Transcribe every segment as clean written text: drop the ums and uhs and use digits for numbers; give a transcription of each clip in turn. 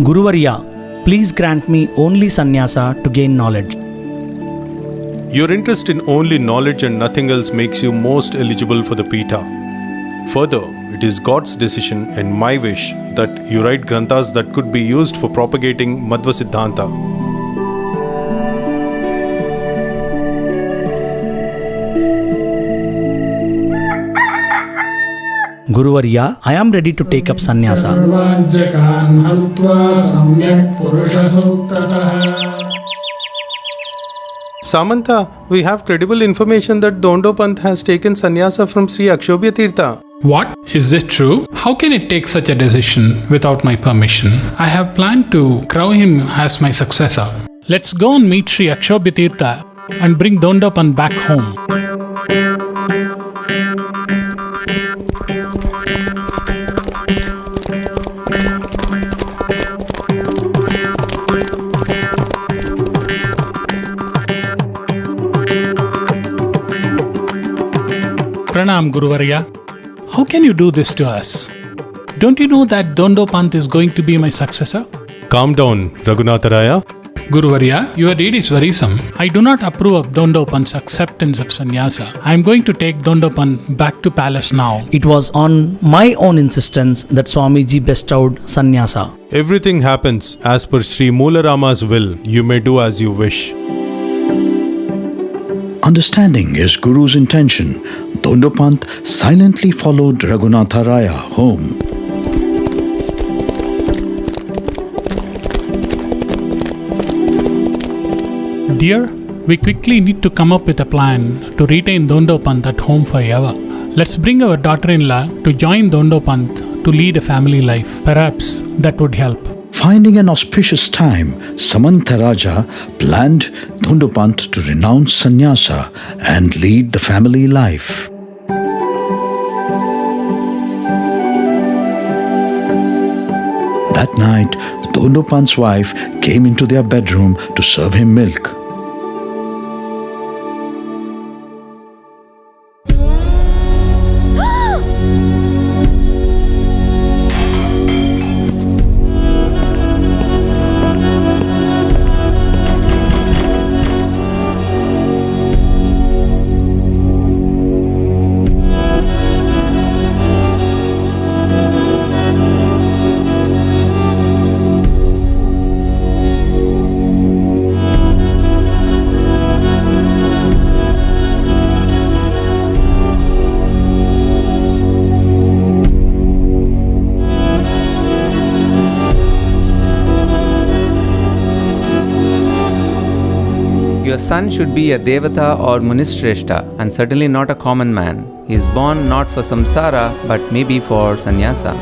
Guruvarya, please grant me only sannyasa to gain knowledge. Your interest in only knowledge and nothing else makes you most eligible for the Pita. Further, it is God's decision and my wish that you write granthas that could be used for propagating Madhva Siddhanta. Guruvarya, I am ready to take up sannyasa. Samanta, we have credible information that Dondo Panth has taken sannyasa from Sri Akshobhya Tirtha. What? Is it true? How can it take such a decision without my permission? I have planned to crown him as my successor. Let's go and meet Sri Akshobhya Tirtha and bring Dondopan back home. Pranam Guruvarya. How can you do this to us? Don't you know that Dondo Panth is going to be my successor? Calm down, Raghunatharaya. Guruvarya, your deed is worrisome. I do not approve of Dondo Panth's acceptance of sannyasa. I am going to take Dondo Panth back to palace now. It was on my own insistence that Swamiji bestowed sannyasa. Everything happens as per Sri Moolarama's will. You may do as you wish. Understanding his Guru's intention, Dondo Panth silently followed Raghunatharaya home. Dear, we quickly need to come up with a plan to retain Dondo Panth at home forever. Let's bring our daughter-in-law to join Dondo Panth to lead a family life. Perhaps that would help. Finding an auspicious time, Samantharaja planned Dondo Panth to renounce sannyasa and lead the family life. That night, Dondo Panth's wife came into their bedroom to serve him milk. Your son should be a Devata or Munishreshta and certainly not a common man. He is born not for samsara but maybe for sannyasa.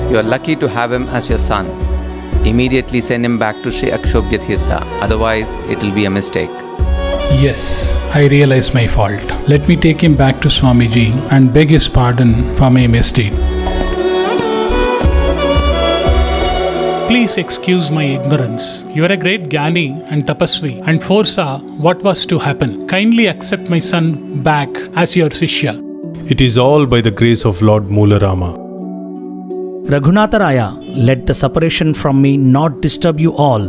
You are lucky to have him as your son. Immediately send him back to Sri Akshobhya Tirtha, otherwise it will be a mistake. Yes, I realize my fault. Let me take him back to Swamiji and beg his pardon for my misdeed. Please excuse my ignorance. You are a great Gyani and Tapasvi and foresaw what was to happen. Kindly accept my son back as your Sishya. It is all by the grace of Lord Moolarama. Raghunatharaya, let the separation from me not disturb you all.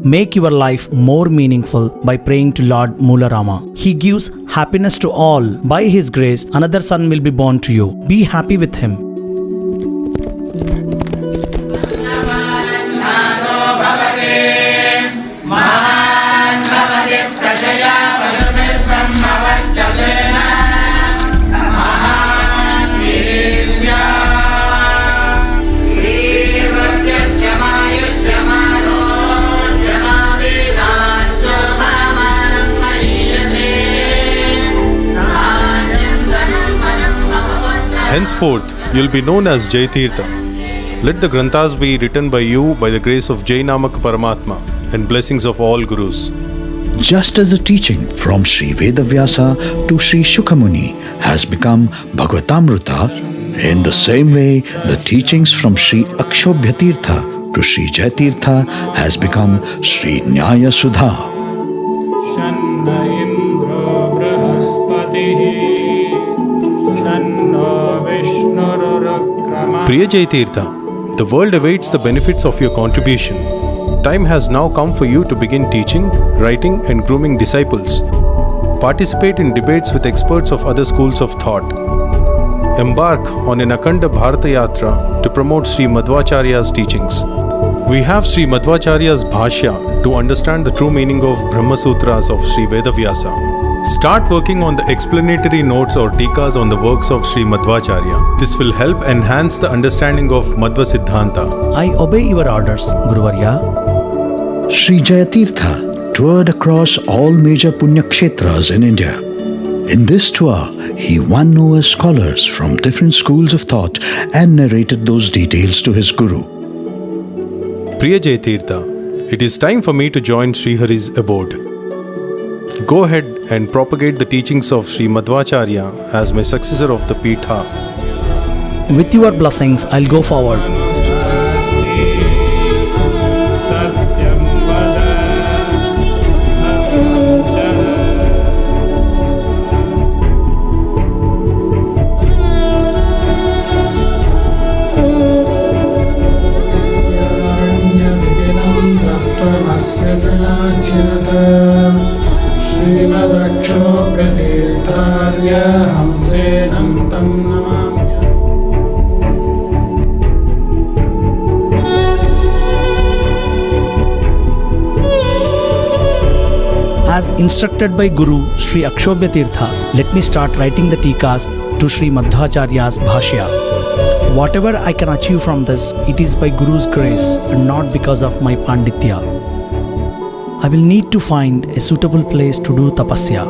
Make your life more meaningful by praying to Lord Moolarama. He gives happiness to all. By his grace, another son will be born to you. Be happy with him. Henceforth, you will be known as Jai Tirtha. Let the granthas be written by you by the grace of Jai Namak Paramatma and blessings of all Gurus. Just as the teaching from Sri Vedavyasa to Sri Shukhamuni has become Bhagavatamrita, in the same way the teachings from Sri Akshobhya Tirtha to Sri Jai Tirtha has become Sri Nyaya Sudha. Priya Jai Tirtha, The world awaits the benefits of your contribution. Time has now come for you to begin teaching, writing, and grooming disciples. Participate in debates with experts of other schools of thought. Embark on an Akhanda Bharata Yatra to promote Sri Madhvacharya's teachings. We have Sri Madhvacharya's Bhashya to understand the true meaning of Brahma Sutras of Sri Vedavyasa. Start working on the explanatory notes or tikas on the works of Sri Madhvacharya. This will help enhance the understanding of Madhva Siddhanta. I obey your orders, Guruvarya. Sri Jayatirtha toured across all major Punya Kshetras in India. In this tour, he won over scholars from different schools of thought and narrated those details to his Guru. Priya Jayatirtha, it is time for me to join Sri Hari's abode. Go ahead and propagate the teachings of Sri Madhvacharya as my successor of the Pitha. With your blessings, I'll go forward. As instructed by Guru Sri Akshobhya Tirtha, let me start writing the tikas to Sri Madhvacharya's Bhashya. Whatever I can achieve from this, it is by Guru's grace and not because of my panditya. I will need to find a suitable place to do tapasya.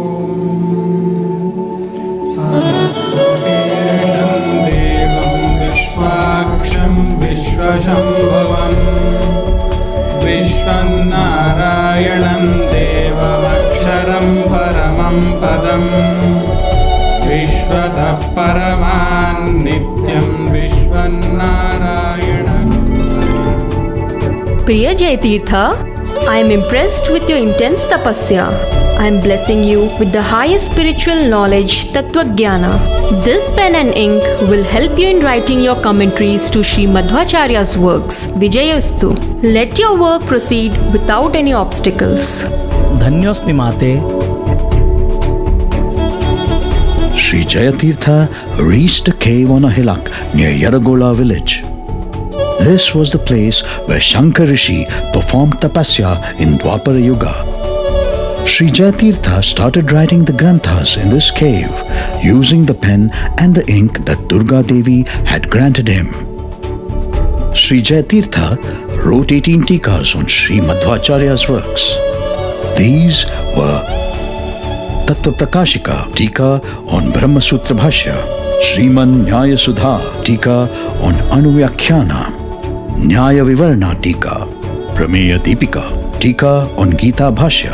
विश्वन्नारायणं देवमक्षरं परमं पदं विश्वतः परमान् नित्यं विश्वन्नारायणं. Priya Jayatirtha, I am impressed with your intense tapasya. I am blessing you with the highest spiritual knowledge, Tattva Jnana. This pen and ink will help you in writing your commentaries to Sri Madhvacharya's works. Vijayastu. Let your work proceed without any obstacles. Dhanyosmi Mate. Sri Jayatirtha reached a cave on a hillock near Yaragola village. This was the place where Shankar Rishi performed tapasya in Dwapara Yuga. Sri Jayatirtha started writing the Granthas in this cave using the pen and the ink that Durga Devi had granted him. Sri Jayatirtha wrote 18 tikas on Sri Madhvacharya's works. These were Tattva Prakashika tika on Brahma Sutra Bhashya, Sriman Nyaya Sudha tika on Anuvyakhana, Nyaya Vivarna tika, Prameya Deepika tika on Gita Bhashya,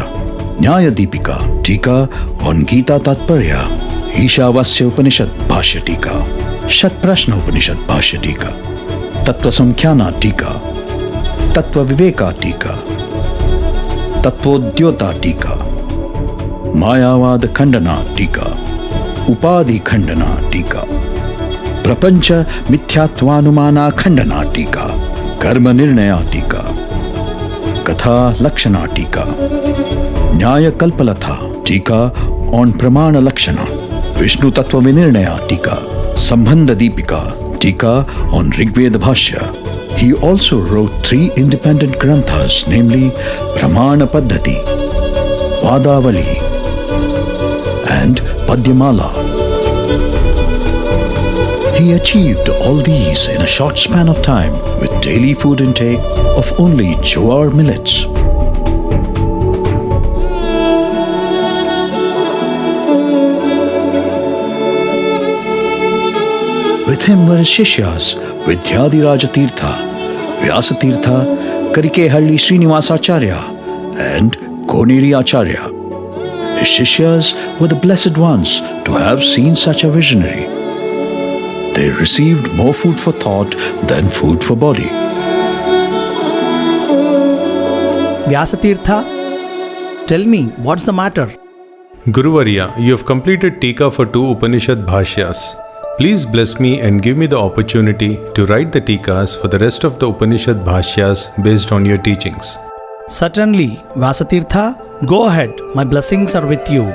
Nyaya Deepika tika on Gita Tatparya, Ishavasya Upanishad Bhashya tika, Shat Prashna Upanishad Bhashya tika, Tattva Samkhyana tika, Tattva Viveka tika, Tattvodyota tika, Mayavad Khandana tika, Upadi Khandana tika, Prapancha Mithyatvanumana Khandana tika, Karma Nirnaya tika, Katha Lakshana tika, Nyaya Kalpalatha tika on Pramana Lakshana, Vishnu Tattva Vinirnaya tika, Sambandha Deepika tika on Rigveda Bhashya. He also wrote 3 independent granthas, namely Pramana Paddhati, Vadavali and Padyamala. He achieved all these in a short span of time with daily food intake of only jowar millets. With him were his Shishyas Vidyadhiraja Tirtha, Vyasa Tirtha, Karikehalli Srinivasacharya and Koniri Acharya. His Shishyas were the blessed ones to have seen such a visionary. They received more food for thought than food for body. Vyasatirtha, tell me, what's the matter? Guruvarya, you have completed tika for 2 Upanishad Bhashyas. Please bless me and give me the opportunity to write the Tikas for the rest of the Upanishad Bhashyas based on your teachings. Certainly, Vyasatirtha, go ahead. My blessings are with you.